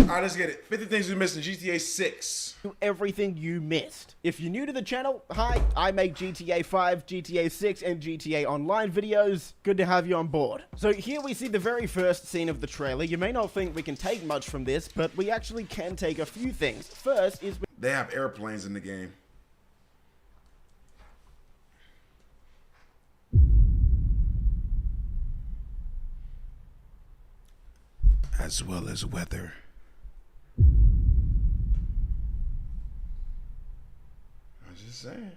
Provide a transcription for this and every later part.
Alright, let's get it. 50 things we missed in GTA 6. Everything you missed. If you're new to the channel, hi, I make GTA 5, GTA 6, and GTA Online videos. Good to have you on board. So here we see the very first scene of the trailer. You may not think we can take much from this, but we actually can take a few things. First is... They have airplanes in the game. As well as weather. I'm just saying.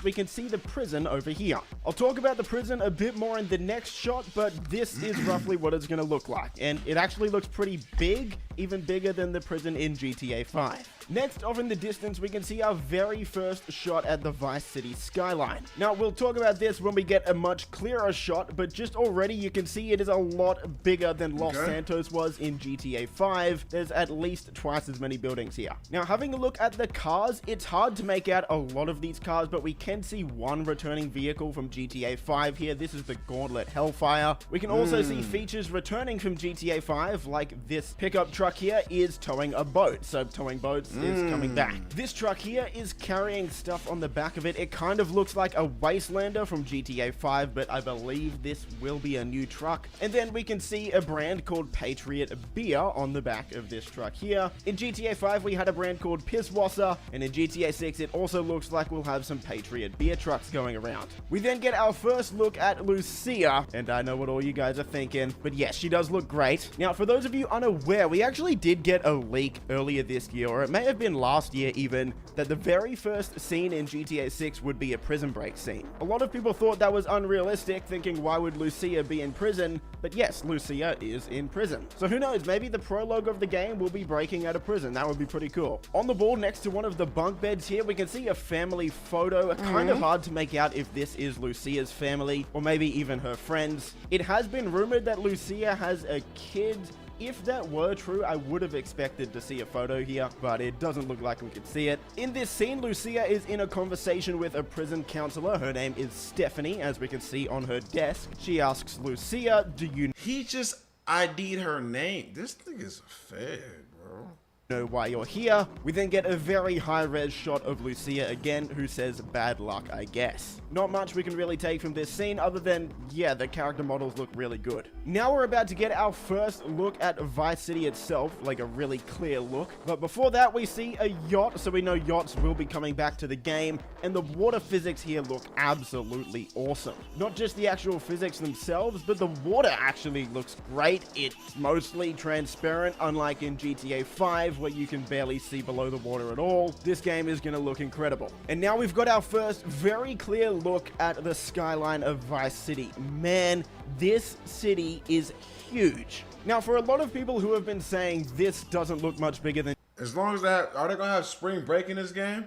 We can see the prison over here. I'll talk about the prison a bit more in the next shot, but this is roughly what it's going to look like. And it actually looks pretty big, even bigger than the prison in GTA 5. Next, off in the distance, we can see our very first shot at the Vice City skyline. Now, we'll talk about this when we get a much clearer shot, but just already you can see it is a lot bigger than Los Santos was in GTA 5. There's at least twice as many buildings here. Now, having a look at the cars, it's hard to make out a lot of these cars, but we can see one returning vehicle from GTA 5 here. This is the Gauntlet Hellfire. We can also see features returning from GTA 5, like this pickup truck here is towing a boat. So towing boats is coming back. This truck here is carrying stuff on the back of it. It kind of looks like a Wastelander from GTA 5, but I believe this will be a new truck. And then we can see a brand called Patriot Beer on the back of this truck here. In GTA 5, we had a brand called Pisswasser, and in GTA 6, it also looks like we'll have some Patriot Beer trucks going around. We then get our first look at Lucia, and I know what all you guys are thinking, but yes, she does look great. Now, for those of you unaware, we actually did get a leak earlier this year, or it may have been last year even, that the very first scene in GTA 6 would be a prison break scene. A lot of people thought that was unrealistic, thinking why would Lucia be in prison? But yes, Lucia is in prison. So who knows, maybe the prologue of the game will be breaking out of prison. That would be pretty cool. On the wall next to one of the bunk beds here, we can see a family photo. Kind of hard to make out if this is Lucia's family or maybe even her friends. It has been rumored that Lucia has a kid. If that were true, I would have expected to see a photo here, but it doesn't look like we could see it. In this scene, Lucia is in a conversation with a prison counselor. Her name is Stephanie, as we can see on her desk. She asks Lucia, do you He just ID'd her name. This thing is fed, bro. know why you're here? We then get a very high-res shot of Lucia again, who says, bad luck, I guess. Not much we can really take from this scene other than, yeah, the character models look really good. Now we're about to get our first look at Vice City itself, like a really clear look. But before that, we see a yacht, so we know yachts will be coming back to the game, and the water physics here look absolutely awesome. Not just the actual physics themselves, but the water actually looks great. It's mostly transparent, unlike in GTA 5, where you can barely see below the water at all. This game is going to look incredible. And now we've got our first very clear look at the skyline of Vice City. Man, this city is huge. Now, for a lot of people who have been saying this doesn't look much bigger than As long as that, are they gonna have spring break in this game?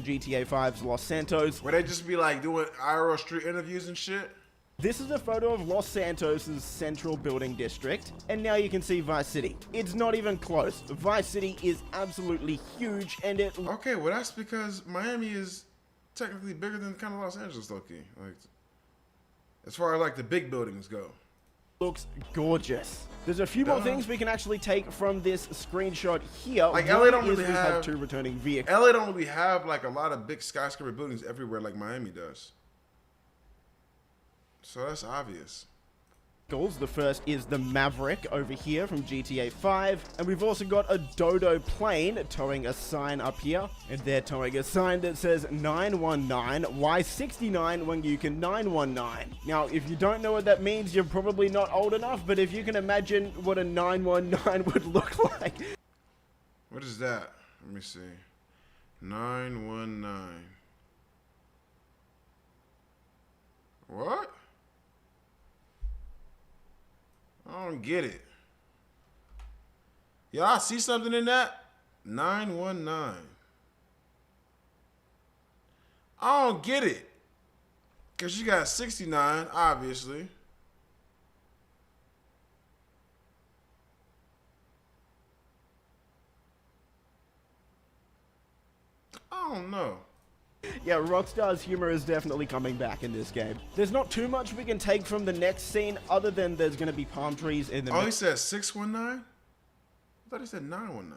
GTA 5's Los Santos, Where they just be like doing IRL street interviews and shit? this is a photo of Los Santos' central building district, and now you can see Vice City. It's not even close. Vice City is absolutely huge, and it Okay, well that's because Miami is technically bigger than kind of Los Angeles, low-key. Like, as far as like the big buildings go. looks gorgeous. There's a few more things we can actually take from this screenshot here. Like One LA don't is really we have two returning vehicles. LA don't really have like a lot of big skyscraper buildings everywhere like Miami does. So that's obvious. The first is the Maverick over here from GTA 5. And we've also got a Dodo plane towing a sign up here. And they're towing a sign that says 919. Why 69 when you can 919? Now, if you don't know what that means, you're probably not old enough. But if you can imagine what a 919 would look like. What is that? Let me see. 919. What? I don't get it. Y'all see something in that? 919. I don't get it. Because you got 69, obviously. I don't know. Yeah, Rockstar's humor is definitely coming back in this game. There's not too much we can take from the next scene other than there's going to be palm trees in the... Oh, he said 619? thought he said 919.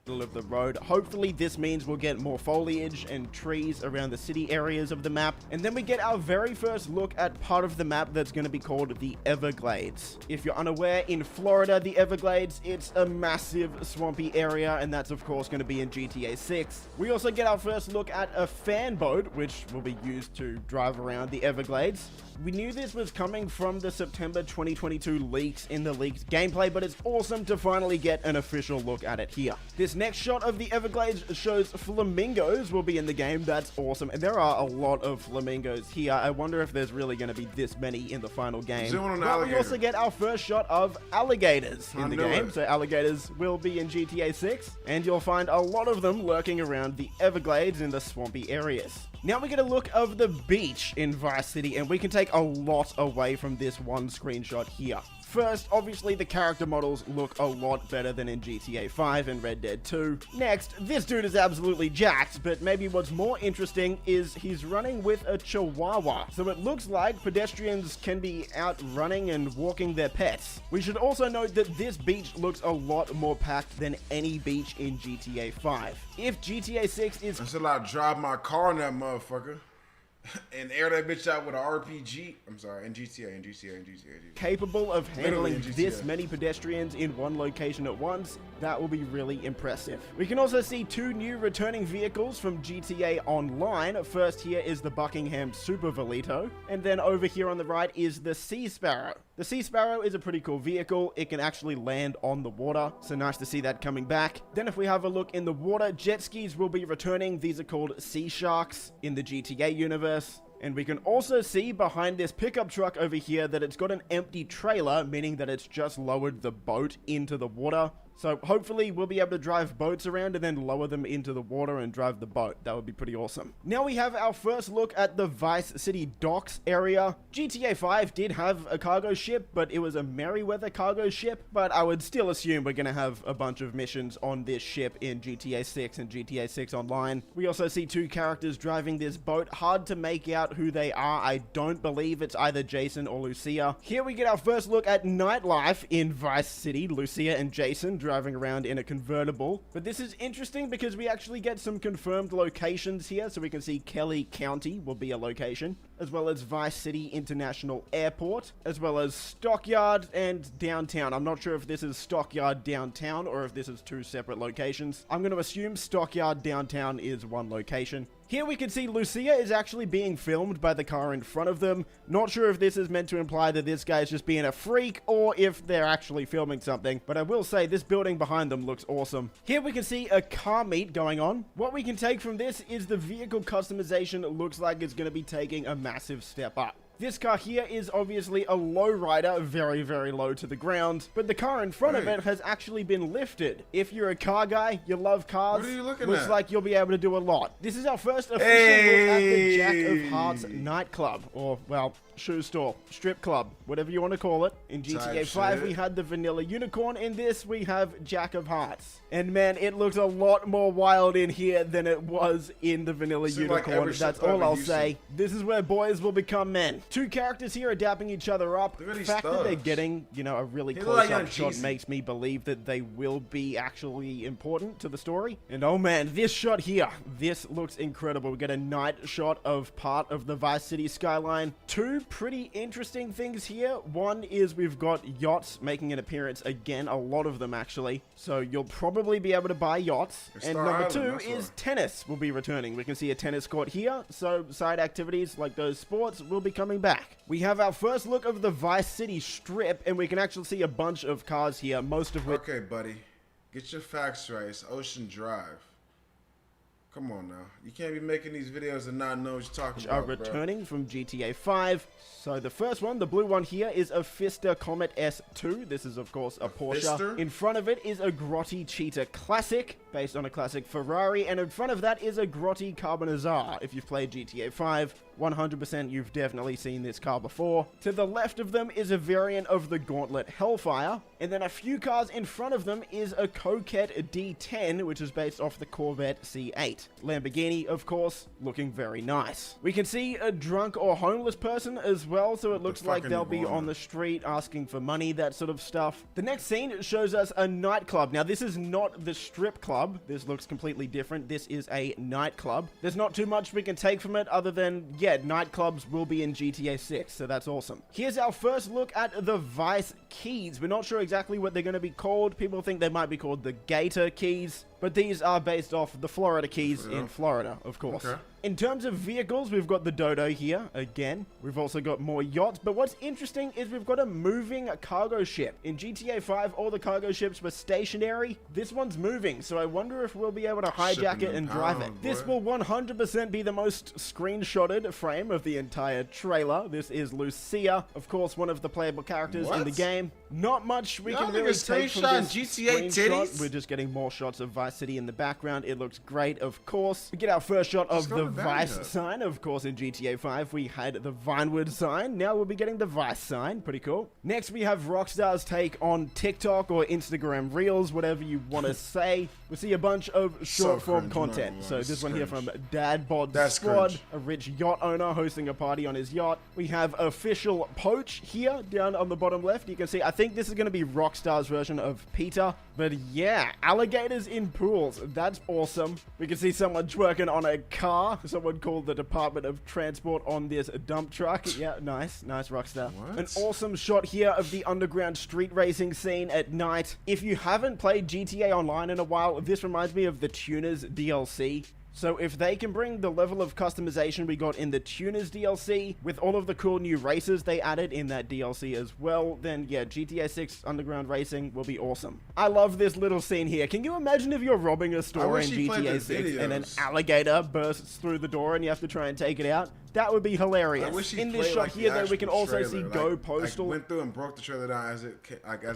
Of the road. Hopefully this means we'll get more foliage and trees around the city areas of the map, and then we get our very first look at part of the map that's going to be called the Everglades. If you're unaware, in Florida, the Everglades, it's a massive swampy area, and that's of course going to be in GTA 6. We also get our first look at a fan boat, which will be used to drive around the Everglades. We knew this was coming from the September 2022 leaks in the leaked gameplay, but it's awesome to finally get an official look at it here. This next shot of the Everglades shows flamingos will be in the game. That's awesome. And there are a lot of flamingos here. I wonder if there's really going to be this many in the final game. But we also get our first shot of alligators in the game. So alligators will be in GTA 6, and you'll find a lot of them lurking around the Everglades in the swampy areas. Now we get a look of the beach in Vice City, and we can take a lot away from this one screenshot here. First, obviously the character models look a lot better than in GTA 5 and Red Dead 2. Next, this dude is absolutely jacked, but maybe what's more interesting is he's running with a chihuahua. So it looks like pedestrians can be out running and walking their pets. We should also note that this beach looks a lot more packed than any beach in GTA 5. If GTA 6 is... Until I drive my car in that motherfucker. And air that bitch out with an RPG. I'm sorry, in GTA. Capable of handling this many pedestrians in one location at once, that will be really impressive. We can also see two new returning vehicles from GTA Online. First here is the Buckingham Super Velito, and then over here on the right is the Sea Sparrow. The Sea Sparrow is a pretty cool vehicle. It can actually land on the water, so nice to see that coming back. Then if we have a look in the water, jet skis will be returning. These are called Sea Sharks in the GTA universe. And we can also see behind this pickup truck over here that it's got an empty trailer, meaning that it's just lowered the boat into the water. So hopefully we'll be able to drive boats around and then lower them into the water and drive the boat. That would be pretty awesome. Now we have our first look at the Vice City docks area. GTA 5 did have a cargo ship, but it was a Merryweather cargo ship. But I would still assume we're going to have a bunch of missions on this ship in GTA 6 and GTA 6 Online. We also see two characters driving this boat. Hard to make out who they are. I don't believe it's either Jason or Lucia. Here we get our first look at nightlife in Vice City. Lucia and Jason driving around in a convertible. But this is interesting because we actually get some confirmed locations here. So we can see Kelly County will be a location, as well as Vice City International Airport, as well as Stockyard and Downtown. I'm not sure if this is Stockyard Downtown or if this is two separate locations. I'm going to assume Stockyard Downtown is one location. Here we can see Lucia is actually being filmed by the car in front of them. Not sure if this is meant to imply that this guy's just being a freak or if they're actually filming something, but I will say this building behind them looks awesome. Here we can see a car meet going on. What we can take from this is the vehicle customization looks like it's going to be taking a massive step up. This car here is obviously a lowrider, very, very low to the ground, but the car in front of it has actually been lifted. If you're a car guy, you love cars, what are you looking looks at? Like you'll be able to do a lot. This is our first official look at the Jack of Hearts nightclub, or, well, shoe store, strip club, whatever you want to call it. In GTA 5, we had the vanilla unicorn. In this, we have Jack of Hearts. And man, it looks a lot more wild in here than it was in the vanilla unicorn. Like that's all I'll say. This is where boys will become men. Two characters here are dapping each other up. The fact that they're getting, you know, a really close-up shot makes me believe that they will be actually important to the story. And oh man, this shot here, this looks incredible. We get a night shot of part of the Vice City skyline. Two pretty interesting things here. One is we've got yachts making an appearance again, a lot of them actually. So you'll probably be able to buy yachts. And number two is tennis will be returning. We can see a tennis court here. So side activities like those sports will be coming back. We have our first look of the Vice City Strip, and we can actually see a bunch of cars here, most of which... Okay, buddy. Get your facts right. It's Ocean Drive. Come on now. You can't be making these videos and not know what you're talking about, are returning from GTA 5. So the first one, the blue one here, is a Fister Comet S2. This is, of course, a Porsche. Fister? In front of it is a Grotti Cheetah Classic, based on a classic Ferrari. And in front of that is a Grotti Carbonazar, if you've played GTA 5. 100% you've definitely seen this car before. To the left of them is a variant of the Gauntlet Hellfire, and then a few cars in front of them is a Coquette D10, which is based off the Corvette C8. Lamborghini, of course, looking very nice. We can see a drunk or homeless person as well, so it looks like they'll be on the street asking for money, that sort of stuff. The next scene shows us a nightclub. Now, this is not the strip club. This looks completely different. This is a nightclub. There's not too much we can take from it other than, yeah, nightclubs will be in GTA 6, so that's awesome. Here's our first look at the Vice keys. We're not sure exactly what they're going to be called. People think they might be called the Gator keys, but these are based off the Florida keys in Florida, of course. Okay. In terms of vehicles, we've got the Dodo here, again. We've also got more yachts, but what's interesting is we've got a moving cargo ship. In GTA 5, all the cargo ships were stationary. This one's moving, so I wonder if we'll be able to hijack it and drive it. This will 100% be the most screenshotted frame of the entire trailer. This is Lucia, of course, one of the playable characters in the game. Not much we can really take from this GTA screenshot. We're just getting more shots of Vice City in the background. It looks great, of course. We get our first shot of the Vice sign. Of course, in GTA 5, we had the Vinewood sign. Now we'll be getting the Vice sign. Pretty cool. Next, we have Rockstar's take on TikTok or Instagram Reels, whatever you want to say. We see a bunch of short-form content. So this one here from Dad Bod Squad, a rich yacht owner hosting a party on his yacht. We have Official Poach here down on the bottom left. You can see, I think this is going to be Rockstar's version of Peter. But yeah, alligators in pools. That's awesome. We can see someone twerking on a car. Someone called the Department of Transport on this dump truck. Yeah, nice. Nice, Rockstar. What? An awesome shot here of the underground street racing scene at night. If you haven't played GTA Online in a while, this reminds me of the Tuners DLC. So if they can bring the level of customization we got in the Tuners DLC with all of the cool new races they added in that DLC as well, then yeah, GTA 6 Underground Racing will be awesome. I love this little scene here. Can you imagine if you're robbing a store in GTA 6 and an alligator bursts through the door and you have to try and take it out? That would be hilarious. In this shot here, though, we can also see Go Postal. Went through and broke the trailer down as it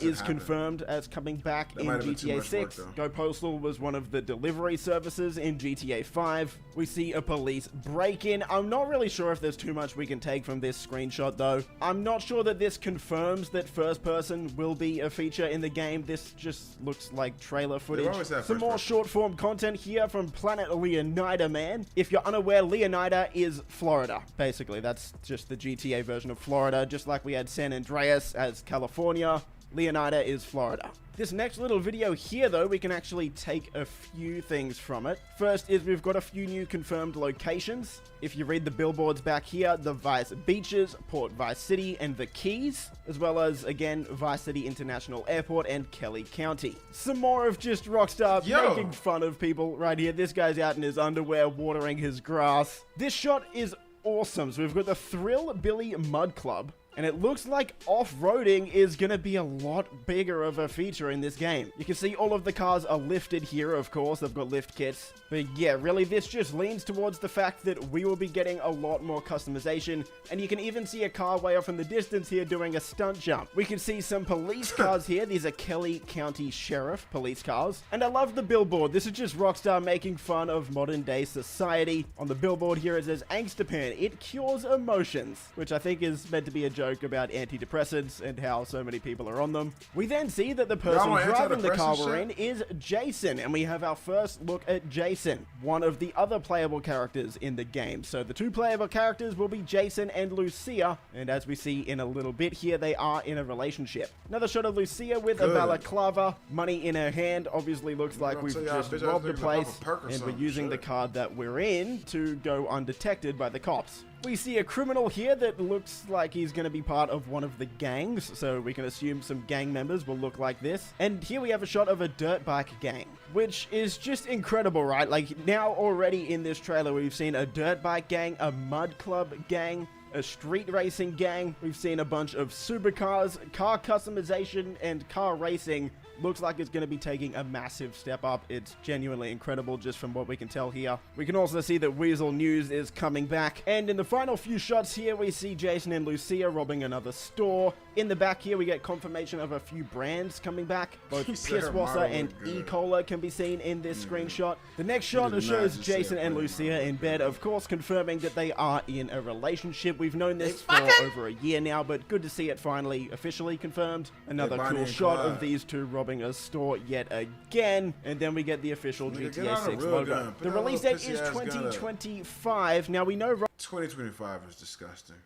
is confirmed as coming back in GTA 6. Go Postal was one of the delivery services in GTA 5. We see a police break-in. I'm not really sure if there's too much we can take from this screenshot, though. I'm not sure that this confirms that first person will be a feature in the game. This just looks like trailer footage. Some more short-form content here from Planet Leonida, man. If you're unaware, Leonida is Florida. Basically, that's just the GTA version of Florida. Just like we had San Andreas as California, Leonida is Florida. This next little video here, though, we can actually take a few things from it. First is we've got a few new confirmed locations. If you read the billboards back here, the Vice Beaches, Port Vice City, and the Keys, as well as, again, Vice City International Airport and Kelly County. Some more of just Rockstar making fun of people right here. This guy's out in his underwear watering his grass. This shot is awesome. So we've got the Thrill Billy Mud Club, and it looks like off-roading is going to be a lot bigger of a feature in this game. You can see all of the cars are lifted here, of course. They've got lift kits. But yeah, really, this just leans towards the fact that we will be getting a lot more customization. And you can even see a car way off in the distance here doing a stunt jump. We can see some police cars here. These are Kelly County Sheriff police cars. And I love the billboard. This is just Rockstar making fun of modern-day society. On the billboard here, it says, Angstapan, it cures emotions, which I think is meant to be a joke about antidepressants and how so many people are on them. We then see that the person driving the car we're in is Jason, and we have our first look at Jason, one of the other playable characters in the game. So the two playable characters will be Jason and Lucia, and as we see in a little bit here, they are in a relationship. Another shot of Lucia with a balaclava, money in her hand. Obviously looks like we've just robbed the place, and we're using the card that we're in to go undetected by the cops. We see a criminal here that looks like he's going to be part of one of the gangs, so we can assume some gang members will look like this. And here we have a shot of a dirt bike gang, which is just incredible, right? Like, now already in this trailer, we've seen a dirt bike gang, a mud club gang, a street racing gang. We've seen a bunch of supercars, car customization, and car racing. Looks like it's going to be taking a massive step up. It's genuinely incredible just from what we can tell here. We can also see that Weasel News is coming back. And in the final few shots here, we see Jason and Lucia robbing another store. In the back here, we get confirmation of a few brands coming back. Both Sarah Pisswasser Marlowe and look good. E-Cola can be seen in this screenshot. The next shot did not shows just say Jason and Sarah Lucia Marlowe. in bed, of course, confirming that they are in a relationship. We've known this for over a year now, but good to see it finally officially confirmed. Another Bonnie cool and shot of Clyde. these two robbing a store yet again. And then we get the official Nigga, get GTA out a 6 real logo. gun. Put The that release little date is pissy-ass gun up. 2025. Now we know 2025 is disgusting.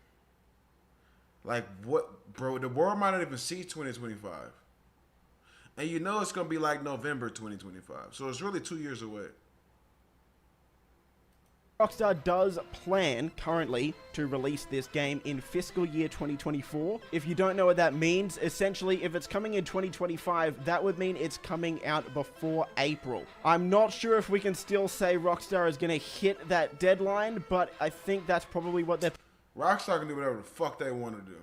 Like, what, bro? The world might not even see 2025. And you know it's going to be like November 2025. So it's really 2 years away. Rockstar does plan currently to release this game in fiscal year 2024. If you don't know what that means, essentially if it's coming in 2025, that would mean it's coming out before April. I'm not sure if we can still say Rockstar is going to hit that deadline, but I think that's probably what they're Rockstar can do whatever the fuck they want to do.